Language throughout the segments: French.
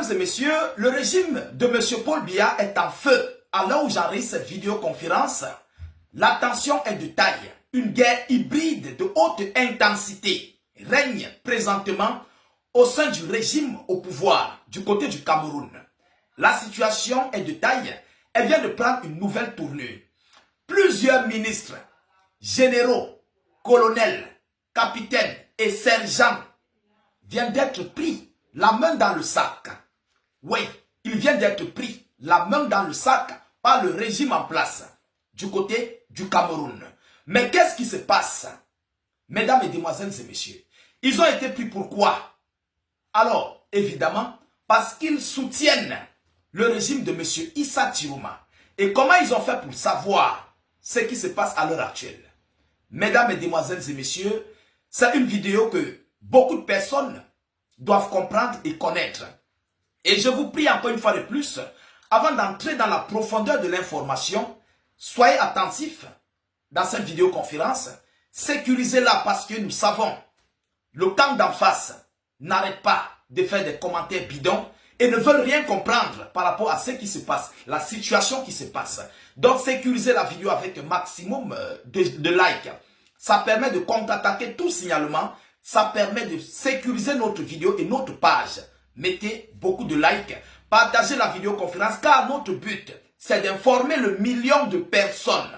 Mesdames et messieurs, le régime de M. Paul Biya est en feu. À l'heure où j'enregistre cette vidéoconférence, la tension est de taille. Une guerre hybride de haute intensité règne présentement au sein du régime au pouvoir, du côté du Cameroun. La situation est de taille. Elle vient de prendre une nouvelle tournure. Plusieurs ministres, généraux, colonels, capitaines et sergents viennent d'être pris la main dans le sac. Oui, ils viennent d'être pris la main dans le sac par le régime en place du côté du Cameroun. Mais qu'est-ce qui se passe? Mesdames, Mesdemoiselles et messieurs, ils ont été pris pourquoi? Alors, évidemment, parce qu'ils soutiennent le régime de M. Issa Chiroma. Et comment ils ont fait pour savoir ce qui se passe à l'heure actuelle? Mesdames, Mesdemoiselles et messieurs, c'est une vidéo que beaucoup de personnes doivent comprendre et connaître. Et je vous prie encore une fois de plus, avant d'entrer dans la profondeur de l'information, soyez attentifs dans cette vidéoconférence, sécurisez-la parce que nous savons, le camp d'en face n'arrête pas de faire des commentaires bidons et ne veulent rien comprendre par rapport à ce qui se passe, la situation qui se passe. Donc sécurisez la vidéo avec un maximum de likes. Ça permet de contre-attaquer tout signalement. Ça permet de sécuriser notre vidéo et notre page. Mettez beaucoup de likes. Partagez la vidéoconférence car notre but, c'est d'informer le million de personnes.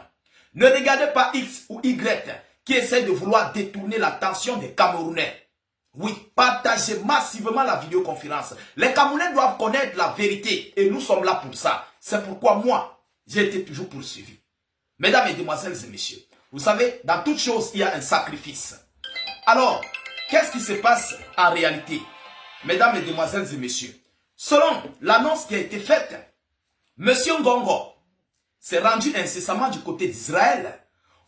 Ne regardez pas X ou Y qui essaie de vouloir détourner l'attention des Camerounais. Oui, partagez massivement la vidéoconférence. Les Camerounais doivent connaître la vérité et nous sommes là pour ça. C'est pourquoi moi, j'ai été toujours poursuivi. Mesdames, Mesdemoiselles et messieurs, vous savez, dans toute chose, il y a un sacrifice. Alors, qu'est-ce qui se passe en réalité? Mesdames, Mesdemoiselles et messieurs, selon l'annonce qui a été faite, M. Ngongo s'est rendu incessamment du côté d'Israël,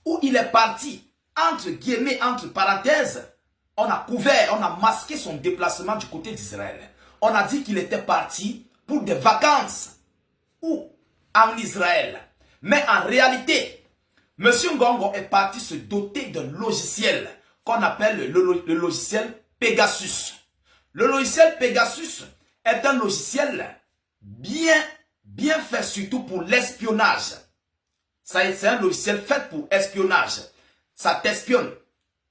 où il est parti, entre guillemets, entre parenthèses, on a couvert, on a masqué son déplacement du côté d'Israël. On a dit qu'il était parti pour des vacances, ou en Israël. Mais en réalité, M. Ngongo est parti se doter d'un logiciel qu'on appelle le logiciel Pegasus. Le logiciel Pegasus est un logiciel bien fait surtout pour l'espionnage. C'est un logiciel fait pour espionnage. Ça t'espionne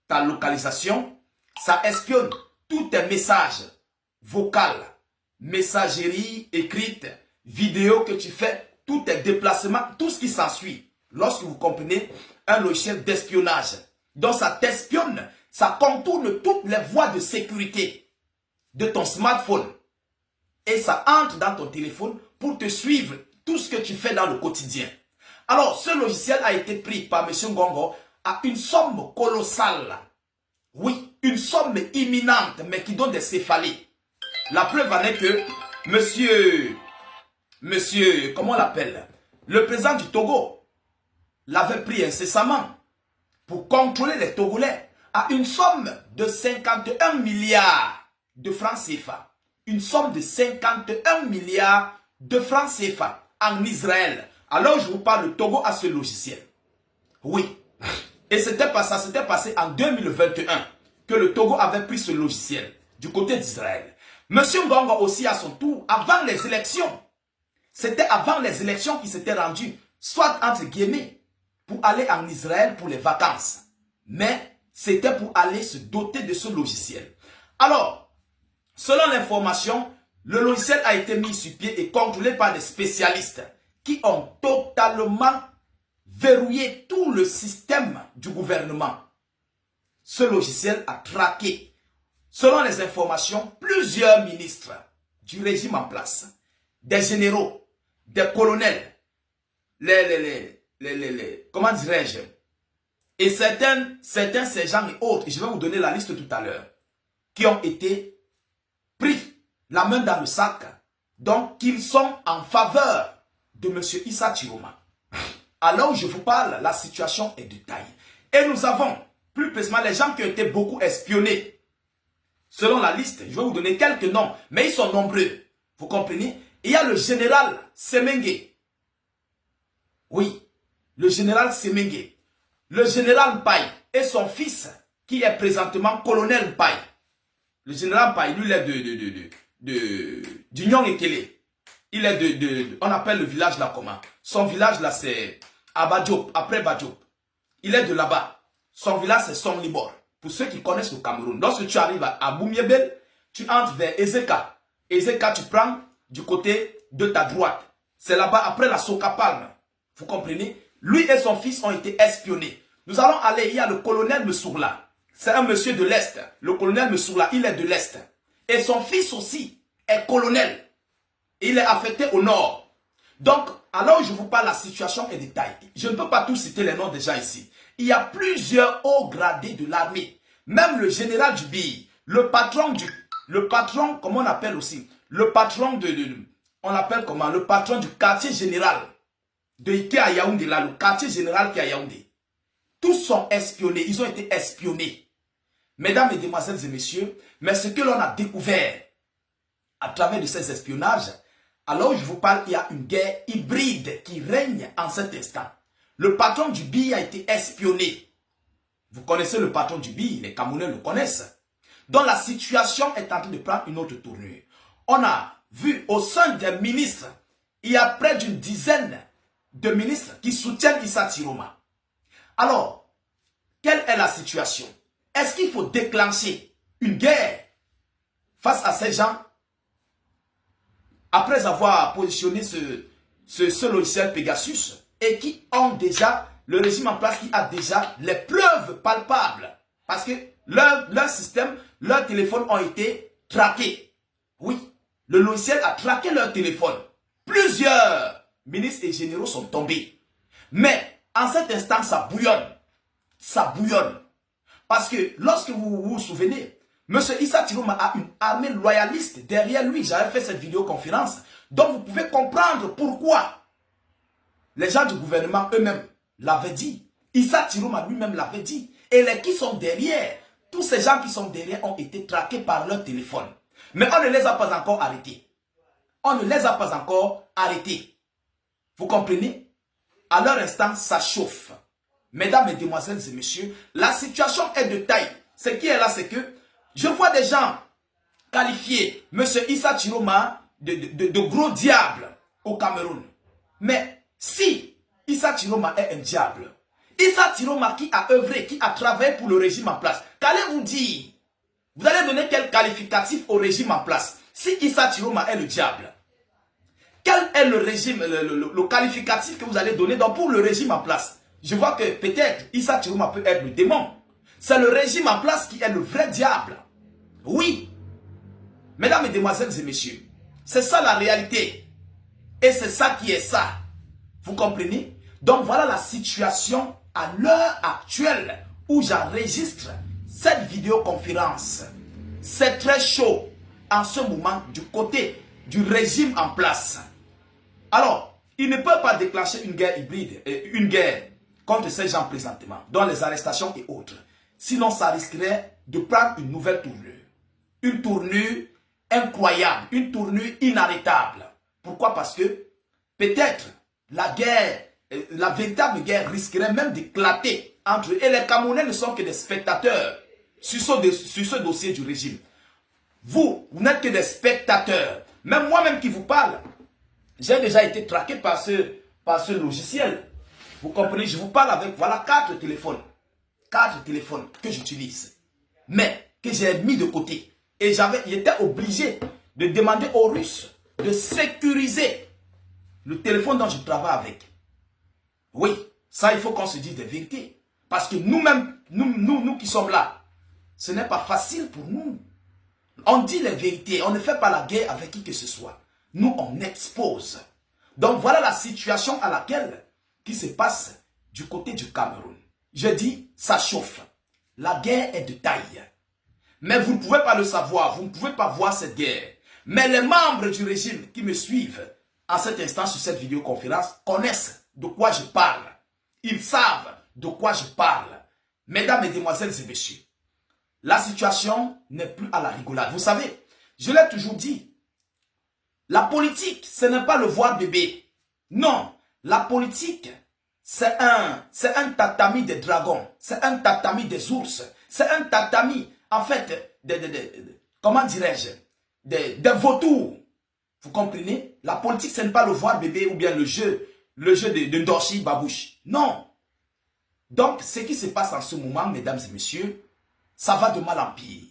ta localisation, ça espionne tous tes messages vocaux, messagerie écrite, vidéo que tu fais, tous tes déplacements, tout ce qui s'ensuit. Lorsque vous comprenez un logiciel d'espionnage. Donc ça t'espionne, ça contourne toutes les voies de sécurité de ton smartphone. Et ça entre dans ton téléphone pour te suivre tout ce que tu fais dans le quotidien. Alors ce logiciel a été pris par M. Ngongo à une somme colossale. Oui, une somme imminente mais qui donne des céphalées. La preuve en est que monsieur, comment on l'appelle? Le président du Togo l'avait pris incessamment pour contrôler les Togolais à une somme de 51 milliards de francs CFA. Une somme de 51 milliards de francs CFA en Israël. Alors je vous parle, le Togo a ce logiciel. Oui. Et c'était passé en 2021 que le Togo avait pris ce logiciel du côté d'Israël. Monsieur Ngongo aussi à son tour, avant les élections, c'était avant les élections qu'il s'était rendu, soit entre guillemets, pour aller en Israël pour les vacances. Mais c'était pour aller se doter de ce logiciel. Alors, selon l'information, le logiciel a été mis sur pied et contrôlé par des spécialistes qui ont totalement verrouillé tout le système du gouvernement. Ce logiciel a traqué, selon les informations, plusieurs ministres du régime en place, des généraux, des colonels, comment dirais-je, et certains sergents et autres, je vais vous donner la liste tout à l'heure, qui ont été pris la main dans le sac, donc qu'ils sont en faveur de M. Issa Chiroma. Alors où je vous parle, la situation est de taille. Et nous avons, plus précisément, les gens qui ont été beaucoup espionnés. Selon la liste, je vais vous donner quelques noms, mais ils sont nombreux. Vous comprenez? Il y a le général Semengue. Oui, le général Semengue. Le général Mpaye et son fils, qui est présentement colonel Mpaye. Le général Mpaye, lui, il est du Nyong Ekele. Il est on appelle le village là comment? Son village là c'est à Badiop, après Badiop. Il est de là-bas. Son village c'est Som Libor. Pour ceux qui connaissent le Cameroun, lorsque tu arrives à Boumiebel, tu entres vers Ezeka. Ezeka, tu prends du côté de ta droite. C'est là-bas après la Soka Palme. Vous comprenez? Lui et son fils ont été espionnés. Nous allons aller, il y a le colonel Messourla. C'est un monsieur de l'Est. Le colonel Messourla, il est de l'Est. Et son fils aussi est colonel. Il est affecté au nord. Donc, alors je vous parle, la situation est détaillée. Je ne peux pas tous citer les noms des gens ici. Il y a plusieurs hauts gradés de l'armée. Même le général du BI, le patron, comment on appelle aussi, le patron on l'appelle comment, le patron du quartier général de Ike à Yaoundé, là, le quartier général qui est à Yaoundé. Tous sont espionnés, ils ont été espionnés. Mesdames, mesdemoiselles et messieurs, mais ce que l'on a découvert à travers de ces espionnages, alors je vous parle, il y a une guerre hybride qui règne en cet instant. Le patron du BI a été espionné. Vous connaissez le patron du BI, les Camerounais le connaissent. Donc la situation est en train de prendre une autre tournure. On a vu au sein des ministres, il y a près d'une dizaine de ministres qui soutiennent Issa Tiroma. Alors, quelle est la situation? Est-ce qu'il faut déclencher une guerre face à ces gens après avoir positionné ce logiciel Pegasus et qui ont déjà le régime en place, qui a déjà les preuves palpables? Parce que leur système, leurs téléphones ont été traqués. Oui, le logiciel a traqué leur téléphone. Plusieurs ministres et généraux sont tombés. Mais en cet instant, ça bouillonne. Ça bouillonne. Parce que lorsque vous vous souvenez, M. Issa Tiroma a une armée loyaliste derrière lui. J'avais fait cette vidéoconférence. Donc vous pouvez comprendre pourquoi les gens du gouvernement eux-mêmes l'avaient dit. Issa Tiroma lui-même l'avait dit. Et les qui sont derrière, tous ces gens qui sont derrière ont été traqués par leur téléphone. Mais on ne les a pas encore arrêtés. On ne les a pas encore arrêtés. Vous comprenez? À leur instant, ça chauffe. Mesdames, mesdemoiselles et messieurs, la situation est de taille. Ce qui est là, c'est que je vois des gens qualifier M. Issa Tiroma de gros diable au Cameroun. Mais si Issa Tiroma est un diable, Issa Tiroma qui a œuvré, qui a travaillé pour le régime en place, qu'allez-vous dire? Vous allez donner quel qualificatif au régime en place? Si Issa Tiroma est le diable, quel est le régime, le qualificatif que vous allez donner donc pour le régime en place? Je vois que peut-être Issa Tiroma peut être le démon. C'est le régime en place qui est le vrai diable. Oui. Mesdames, mesdemoiselles et messieurs, c'est ça la réalité. Et c'est ça qui est ça. Vous comprenez? Donc voilà la situation à l'heure actuelle où j'enregistre cette vidéoconférence. C'est très chaud en ce moment du côté du régime en place. Alors, il ne peut pas déclencher une guerre hybride, une guerre contre ces gens présentement, dont les arrestations et autres. Sinon, ça risquerait de prendre une nouvelle tournure. Une tournure incroyable, une tournure inarrêtable. Pourquoi? Parce que peut-être la guerre, la véritable guerre risquerait même d'éclater entre eux. Et les Camerounais ne sont que des spectateurs sur ce dossier du régime. Vous n'êtes que des spectateurs. Même moi-même qui vous parle, j'ai déjà été traqué par ce logiciel. Vous comprenez? Je vous parle avec, voilà, 4 téléphones. 4 téléphones que j'utilise. Mais que j'ai mis de côté. Et j'étais obligé de demander aux Russes de sécuriser le téléphone dont je travaille avec. Oui, ça il faut qu'on se dise des vérités. Parce que nous-mêmes, nous qui sommes là, ce n'est pas facile pour nous. On dit les vérités, on ne fait pas la guerre avec qui que ce soit. Nous, on expose. Donc voilà la situation à laquelle qui se passe du côté du Cameroun. Je dis, ça chauffe. La guerre est de taille. Mais vous ne pouvez pas le savoir, vous ne pouvez pas voir cette guerre. Mais les membres du régime qui me suivent en cet instant sur cette vidéoconférence connaissent de quoi je parle. Ils savent de quoi je parle. Mesdames, mesdemoiselles et messieurs, la situation n'est plus à la rigolade. Vous savez, je l'ai toujours dit, la politique, ce n'est pas le voir bébé. Non, la politique, c'est un tatami des dragons, c'est un tatami des ours, c'est un tatami, en fait, comment dirais-je, des vautours. Vous comprenez? La politique, ce n'est pas le voir bébé ou bien le jeu de Dorchi Babouche. Non. Donc, ce qui se passe en ce moment, mesdames et messieurs, ça va de mal en pire.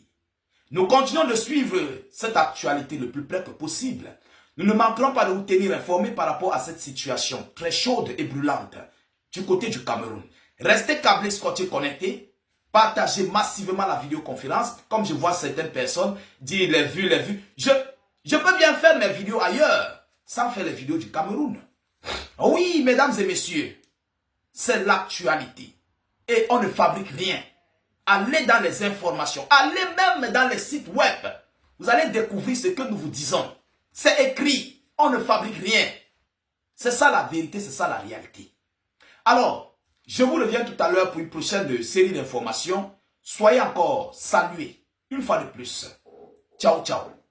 Nous continuons de suivre cette actualité le plus près que possible. Nous ne manquerons pas de vous tenir informés par rapport à cette situation très chaude et brûlante du côté du Cameroun. Restez câblés, scotchés, connectés. Partagez massivement la vidéoconférence. Comme je vois certaines personnes dire les vues. Je peux bien faire mes vidéos ailleurs sans faire les vidéos du Cameroun. Oui, mesdames et messieurs, c'est l'actualité. Et on ne fabrique rien. Allez dans les informations. Allez même dans les sites web. Vous allez découvrir ce que nous vous disons. C'est écrit. On ne fabrique rien. C'est ça la vérité, c'est ça la réalité. Alors, je vous reviens tout à l'heure pour une prochaine série d'informations. Soyez encore salués. Une fois de plus. Ciao, ciao.